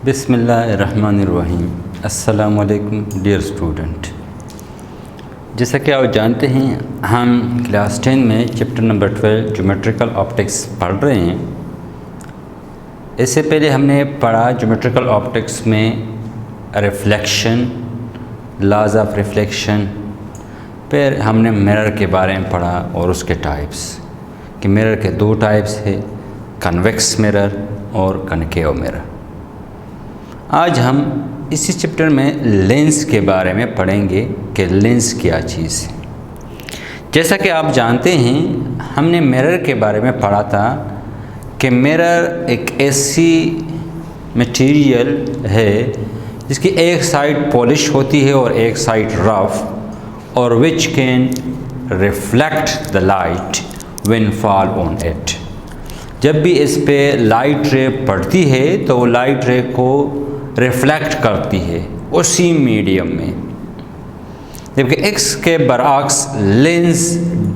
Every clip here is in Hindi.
बिस्मिल्लाहिर्रहमानिर्रहीम। अस्सलामु अलैकुम डियर स्टूडेंट। जैसा कि आप जानते हैं हम क्लास 10 में चैप्टर नंबर 12 ज्योमेट्रिकल ऑप्टिक्स पढ़ रहे हैं। इससे पहले हमने पढ़ा ज्योमेट्रिकल ऑप्टिक्स में रिफ्लेक्शन, लॉज ऑफ रिफ्लेक्शन, फिर हमने मिरर के बारे में पढ़ा और उसके टाइप्स कि मिरर के दो टाइप्स है, कन्वेक्स मिरर और कनकेव मिरर। आज हम इसी चैप्टर में लेंस के बारे में पढ़ेंगे कि लेंस क्या चीज़ है। जैसा कि आप जानते हैं हमने मिरर के बारे में पढ़ा था कि मिरर एक ऐसी मटेरियल है जिसकी एक साइड पॉलिश होती है और एक साइड रफ, और which can reflect the light when fall on it. जब भी इस पे लाइट रे पड़ती है तो वो लाइट रे को रिफ्लेक्ट करती है उसी मीडियम में, जबकि एक्स के बरअक्स लेंस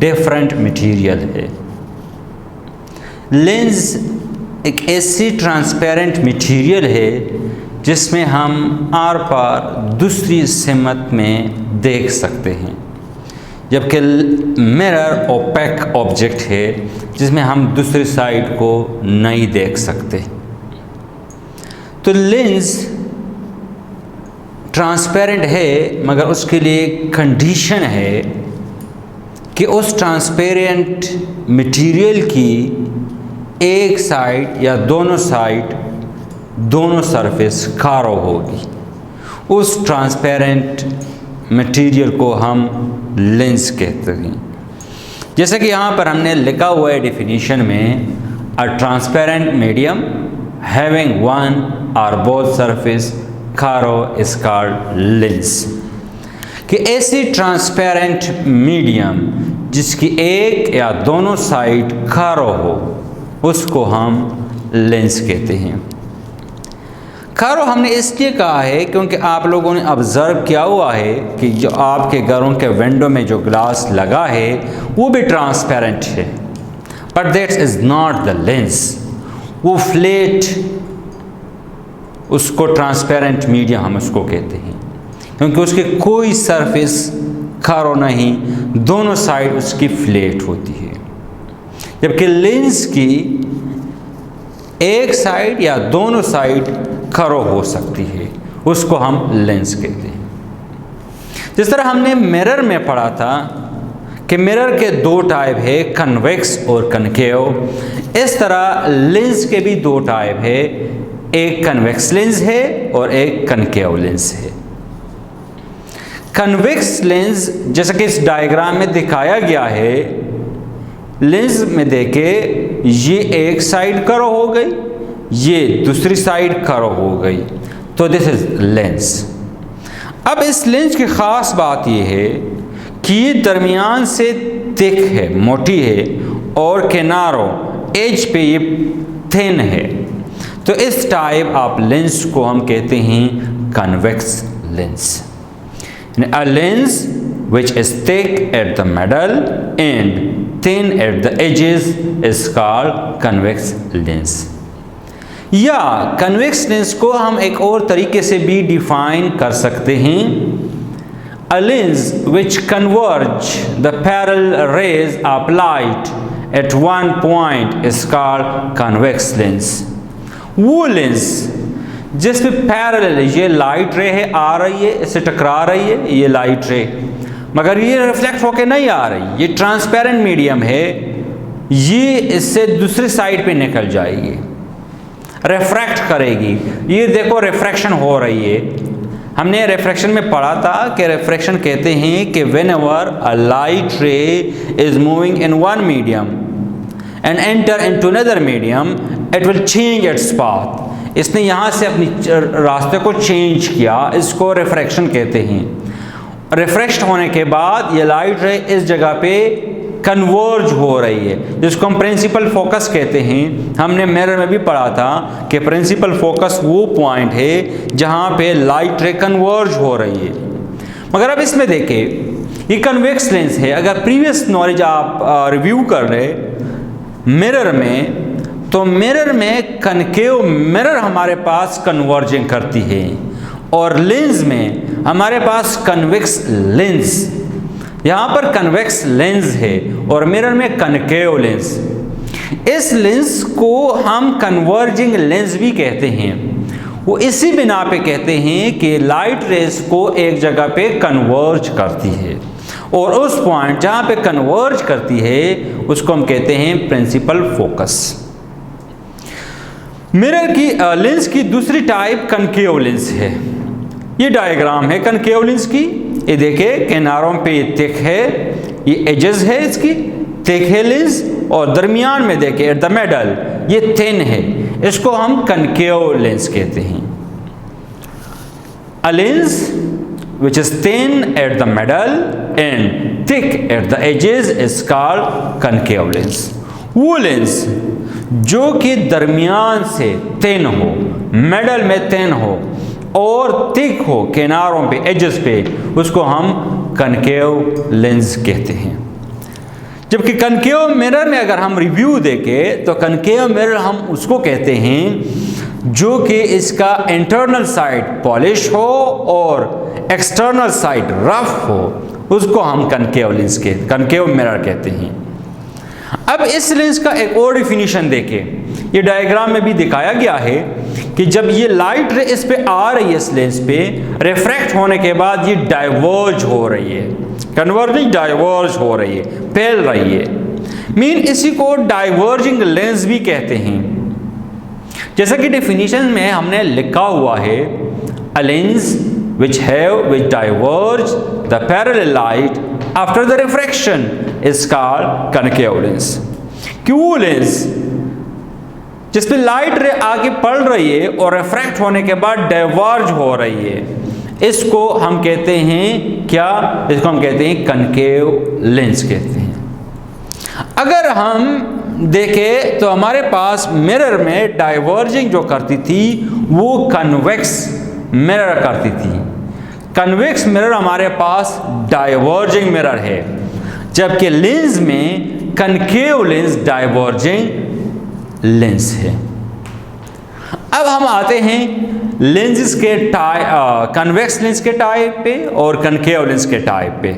डिफरेंट मटेरियल है। लेंस एक ऐसी ट्रांसपेरेंट मटेरियल है जिसमें हम आर पार दूसरी सिमत में देख सकते हैं, जबकि मिरर ओपेक ऑब्जेक्ट है जिसमें हम दूसरी साइड को नहीं देख सकते। तो लेंस ट्रांसपेरेंट है, मगर उसके लिए कंडीशन है कि उस ट्रांसपेरेंट मटेरियल की एक साइड या दोनों साइड, दोनों सरफेस खारो होगी। उस ट्रांसपेरेंट मटेरियल को हम लेंस कहते हैं। जैसे कि यहाँ पर हमने लिखा हुआ है डेफिनेशन में, a transparent medium having one or both surface खारो is called lens। कि ऐसी ट्रांसपेरेंट मीडियम जिसकी एक या दोनों साइड खारो हो उसको हम लेंस कहते हैं। खारो हमने इसलिए कहा है क्योंकि आप लोगों ने ऑब्ज़र्व किया हुआ है कि जो आपके घरों के विंडो में जो ग्लास लगा है वो भी ट्रांसपेरेंट है, but that is not the lens. वो फ्लैट, उसको ट्रांसपेरेंट मीडियम हम उसको कहते हैं क्योंकि उसकी कोई सरफेस खारो नहीं, दोनों साइड उसकी फ्लैट होती है। जबकि लेंस की एक साइड या दोनों साइड खारो हो सकती है, उसको हम लेंस कहते हैं। जिस तरह हमने मिरर में पढ़ा था कि मिरर के दो टाइप है, कन्वेक्स और कनकेव, इस तरह लेंस के भी दो टाइप है, एक कन्वेक्स लेंस है और एक कनकेव लेंस है। कन्वेक्स लेंस जैसा कि इस डायग्राम में दिखाया गया है, लेंस में देखे ये एक साइड करो हो गई, ये दूसरी साइड करो हो गई, तो दिस इज लेंस। अब इस लेंस की ख़ास बात यह है कि ये दरमियान से थिक है, मोटी है, और किनारों एज पे ये थिन है। तो इस टाइप ऑफ लेंस को हम कहते हैं convex lens. A lens which is thick at the middle and thin at the edges is called convex lens. या कन्वेक्स लेंस को हम एक और तरीके से भी डिफाइन कर सकते हैं, a lens which converge the parallel rays of light at one point is called convex lens। वो लेंस जिसमें पैरेलल ये लाइट रे है, आ रही है, इससे टकरा रही है ये लाइट रे, मगर ये रिफ्लेक्ट होके नहीं आ रही, ये ट्रांसपेरेंट मीडियम है, ये इससे दूसरी साइड पे निकल जाएगी, रिफ्रैक्ट करेगी। ये देखो रिफ्रैक्शन हो रही है। हमने रिफ्रैक्शन में पढ़ा था कि रिफ्रैक्शन कहते हैं कि व्हेनेवर अ लाइट रे is moving in one medium and enter into another medium it will change its path. इसने यहाँ से अपनी रास्ते को चेंज किया, इसको रिफ्रैक्शन कहते हैं। रिफ्रैक्ट होने के बाद ये लाइट रे इस जगह पे कन्वर्ज हो रही है, जिसको हम प्रिंसिपल फोकस कहते हैं। हमने मिरर में भी पढ़ा था कि प्रिंसिपल फोकस वो पॉइंट है जहाँ पे लाइट रे कन्वर्ज हो रही है। मगर अब इसमें देखें ये कन्वेक्स लेंस है। अगर प्रीवियस नॉलेज आप रिव्यू कर रहे, मिरर में तो मिरर में कनकेव मिरर हमारे पास कन्वर्जिंग करती है और लेंस में हमारे पास कन्वेक्स लेंस। यहाँ पर कन्वेक्स लेंस है और मिरर में कनकेव लेंस। इस लेंस को हम कन्वर्जिंग लेंस भी कहते हैं। वो इसी बिना पे कहते हैं कि लाइट रेस को एक जगह पे कन्वर्ज करती है और उस पॉइंट जहाँ पे कन्वर्ज करती है उसको हम कहते हैं प्रिंसिपल फोकस। मिरर की लेंस की दूसरी टाइप कनकेव लेंस है। ये डायग्राम है कनकेव लेंस की। ये देखिए किनारों पे ये थिक है, ये एजेस है इसकी, थिक है लेंस, और दरमियान में देखिए एट द मिडल ये थिन है, इसको हम कनकेव लेंस कहते हैं। A lens which is thin at the middle and thick at the edges is called concave lens। वो लेंस जो कि दरमियान से थिन हो, मिडल में थिन हो और थिक हो किनारों पे एजेस पे, उसको हम कनकेव लेंस कहते हैं। जबकि कनकेव मिरर में अगर हम रिव्यू देखें तो कनकेव मिरर हम उसको कहते हैं जो कि इसका इंटरनल साइड पॉलिश हो और एक्सटर्नल साइड रफ हो, उसको हम कनकेव लेंस के कनकेव मिरर कहते हैं। अब इस लेंस का एक और डिफिनीशन देखें। ये डायग्राम में भी दिखाया गया है कि जब ये लाइट रे इस पे आ रही है, इस लेंस पे रिफ्रैक्ट होने के बाद ये डाइवर्ज हो रही है, कन्वर्जिंग डाइवर्ज हो रही है, फैल रही है, मीन इसी को डाइवर्जिंग लेंस भी कहते हैं। जैसा कि डेफिनेशन में हमने लिखा हुआ है, a lens which diverge the parallel light after the refraction is called concave lens। कि वो लेंस जिसपे लाइट रे आगे पड़ रही है और रिफ्रैक्ट होने के बाद डाइवर्ज हो रही है, इसको हम कहते हैं क्या? इसको हम कहते हैं कनकेव लेंस कहते हैं। अगर हम देखें तो हमारे पास मिरर में डाइवर्जिंग जो करती थी वो कन्वेक्स मिरर करती थी। कन्वेक्स मिरर हमारे पास डाइवर्जिंग मिरर है, जबकि लेंस में कनकेव लेंस डाइवर्जिंग लेंस है। अब हम आते हैं लेंसेस के कन्वेक्स लेंस के टाइप पे और कनकेव लेंस के टाइप पे।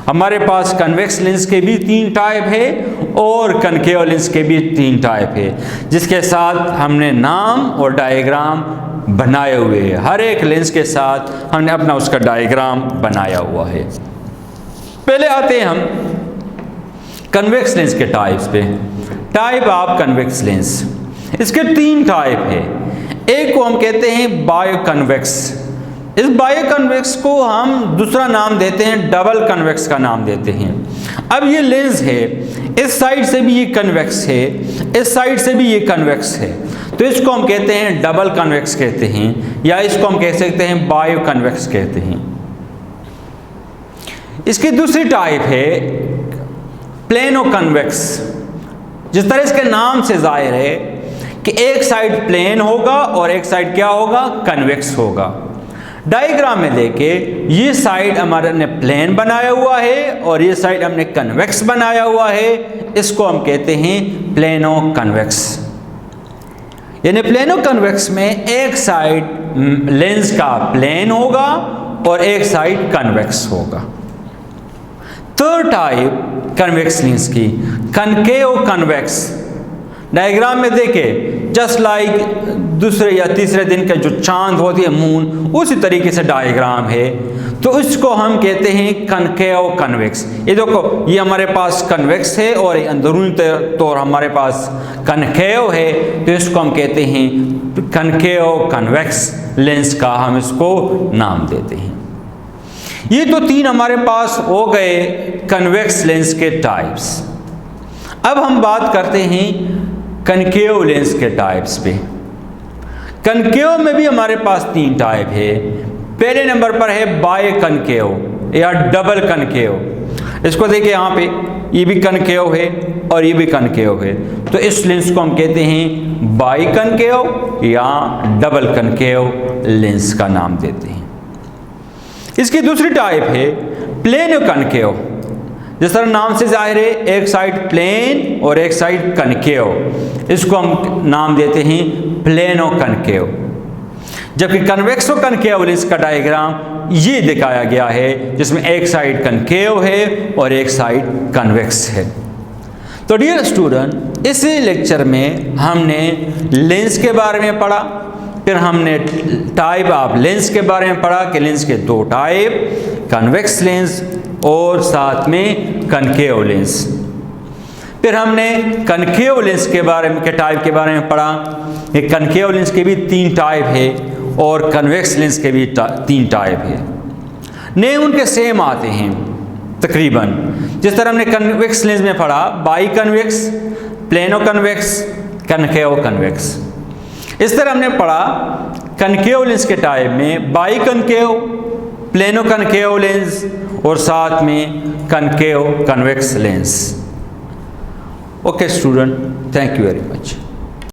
हमारे पास कन्वेक्स लेंस के भी 3 टाइप है और कनकेव लेंस के भी 3 टाइप है, जिसके साथ हमने नाम और डायग्राम बनाए हुए हैं। हर एक लेंस के साथ हमने अपना उसका डायग्राम बनाया हुआ है। पहले आते हैं हम कन्वेक्स लेंस के टाइप्स पे। टाइप ऑफ कन्वेक्स लेंस, इसके 3 टाइप है। एक को हम कहते हैं बायो कन्वेक्स। इस बायो कन्वेक्स को हम दूसरा नाम देते हैं डबल कन्वेक्स का नाम देते हैं। अब ये लेंस है, इस साइड से भी ये कन्वेक्स है, इस साइड से भी ये कन्वेक्स है, तो इसको हम कहते हैं डबल कन्वेक्स कहते हैं, या इसको हम कह सकते हैं बायो कन्वेक्स कहते हैं। इसकी दूसरी टाइप है प्लेनो कन्वेक्स। जिस तरह इसके नाम से जाहिर है कि एक साइड प्लेन होगा और एक साइड क्या होगा? कन्वेक्स होगा। डायग्राम में देखे ये साइड हमारे ने प्लेन बनाया हुआ है और ये साइड हमने कन्वेक्स बनाया हुआ है, इसको हम कहते हैं प्लेनो कन्वेक्स। यानी प्लेनो कन्वेक्स में एक साइड लेंस का प्लेन होगा और एक साइड कन्वेक्स होगा। थर्ड टाइप कन्वेक्स लेंस की कनकेव कन्वेक्स। डायग्राम में देखे जस्ट लाइक दूसरे या तीसरे दिन का जो चांद होती है मून, उसी तरीके से डायग्राम है, तो इसको हम कहते हैं कनकेव कन्वेक्स। ये देखो ये हमारे पास कन्वेक्स है और अंदरूनी तौर हमारे पास कनकेव है, तो इसको हम कहते हैं कनकेव कन्वेक्स लेंस का हम इसको नाम देते हैं। ये तो 3 हमारे पास हो गए कन्वेक्स लेंस के टाइप्स। अब हम बात करते हैं कनकेव लेंस के टाइप्स पे। कनकेव में भी हमारे पास 3 टाइप है। पहले नंबर पर है बाय कनकेव या डबल कनकेव। इसको देखिए यहाँ पे ये भी कनकेव है और ये भी कनकेव है, तो इस लेंस को हम कहते हैं बाय कनकेव या डबल कनकेव लेंस का नाम देते हैं। इसकी दूसरी टाइप है प्लेनो कनकेव। जिस तरह नाम से जाहिर है, एक साइड प्लेन और एक साइड कनकेव। इसको हम नाम देते हैं प्लेनो कनकेव। जबकि कन्वेक्सो कनकेव लेंस का डायग्राम ये दिखाया गया है, जिसमें एक साइड कनकेव है और एक साइड कन्वेक्स है। तो डियर स्टूडेंट, इस लेक्चर में हमने लेंस के बारे में पढ़ा, फिर हमने टाइप ऑफ लेंस के बारे में पढ़ा कि लेंस के दो टाइप, कन्वेक्स लेंस और साथ में कनकेव लेंस। फिर हमने कनकेव लेंस के बारे में, के टाइप के बारे में पढ़ा। एक कनकेव लेंस के भी 3 टाइप है और कन्वेक्स लेंस के भी 3 टाइप है। नेम उनके सेम आते हैं तकरीबन। जिस तरह हमने कन्वेक्स लेंस में पढ़ा by convex, plano convex, concave convex. इस तरह हमने पढ़ा कनकेव लेंस के टाइप में by concave, plano concave lens और साथ में concave convex lens. Okay student, thank you very much.